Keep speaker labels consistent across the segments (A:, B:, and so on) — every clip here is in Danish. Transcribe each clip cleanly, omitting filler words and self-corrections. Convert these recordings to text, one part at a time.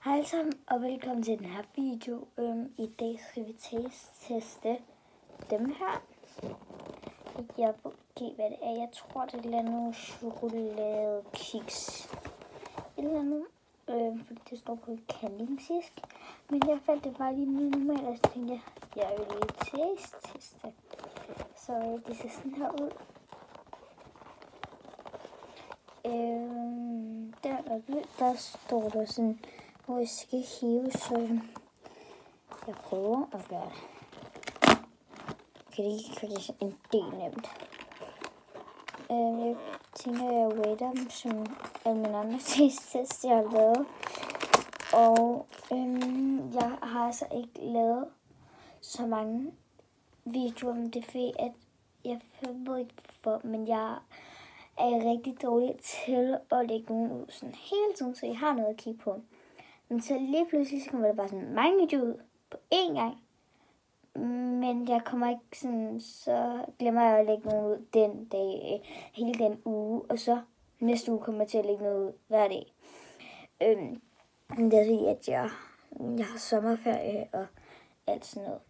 A: Hej alle sammen, og velkommen til den her video. I dag skal vi teste dem her. Jeg ved ikke, hvad det er. Jeg tror, det er et eller andet chokoladekiks. Et eller andet. Fordi det står på kaninsisk. Men jeg fandt det bare lige normalt, og så tænkte jeg vil lige teste. Så det ser sådan her ud. Der står der sådan, hvor jeg skal hive, så jeg prøver at gøre det. Okay, det gik faktisk en del nemt. Jeg tænker, jeg waiter dem som alle mine andre test, jeg har lavet. Og jeg har altså ikke lavet så mange videoer om det, fordi at jeg ved ikke hvorfor, men jeg er rigtig dårlig til at lægge nogen ud sådan hele tiden, så jeg har noget at kigge på. Men så lige pludselig så kommer der bare sådan mange videoer ud på én gang. Men jeg kommer ikke sådan, så glemmer jeg at lægge nogen ud den dag, hele den uge. Og så næste uge kommer jeg til at lægge noget ud hver dag. Det er fordi, at jeg har sommerferie og alt sådan noget.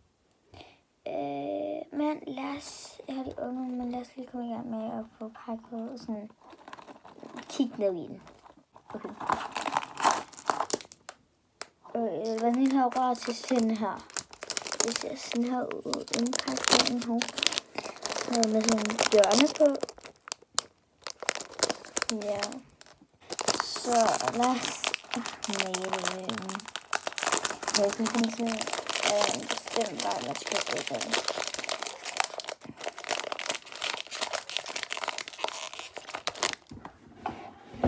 A: Men lad os, jeg har lige åbnet, men lad os lige komme i gang med at få pakket og sådan kigge ned i den. Okay. Den her rør til sådan her. Det ser sådan her ud, indpakningen her. Noget med sådan en hjørne på. Ja. Så lad os jeg kan finde sådan en bestemt vej, man skal åbne.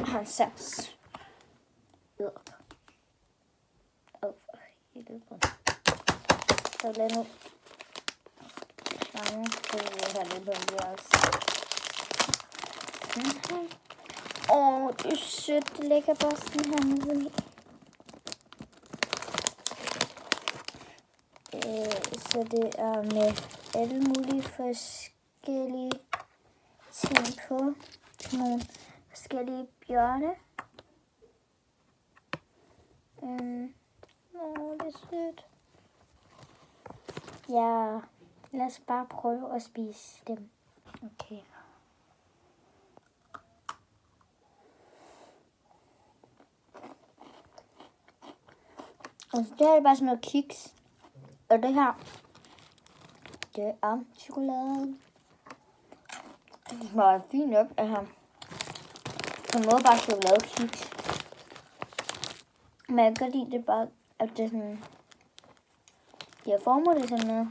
A: Han sats. For helvede. Så lad nu. Sådan. Det er lidt på det også. Det er sødt. Det ligger bare sådan her nede i. Så det er med alle mulige forskellige ting på. Nogle forskellige bjørne. Det er sødt. Ja, lad os bare prøve at spise dem. Okay. Og så det her er bare sådan noget kiks. Og det her, det er chokolade. Det var fint nok, at have på en måde bare chokoladekiks. Men jeg kan godt lide det bare, at det er sådan, jeg former det sådan noget.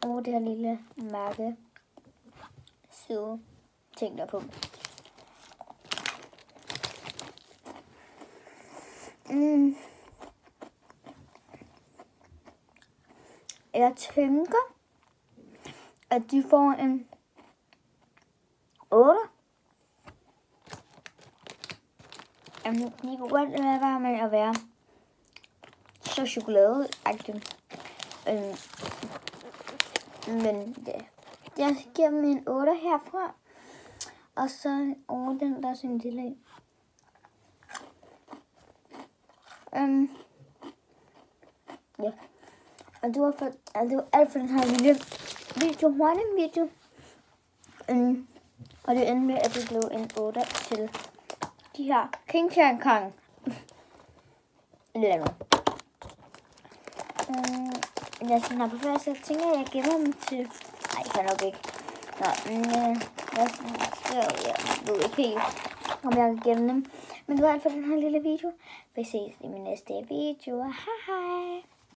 A: Og det her lille mærke søde ting der på. Jeg tænker, at de får en 8. De kunne godt være med at være så chokoladeagtigt. Men det, jeg giver dem en 8 herfra. Og så over den der sådan en lille en. Ja. Og det var alt for den her lille video, hurtig video. Og det endte med, at det blev en 8 til de her King Kong. Eller noget. Jeg sådan her på før, så tænker jeg gemmer dem til. Nej, jeg kan nok ikke. Jeg ved ikke helt, om jeg kan gemme dem. Men det var alt for den her lille video. Vi ses i min næste video. Hej hej.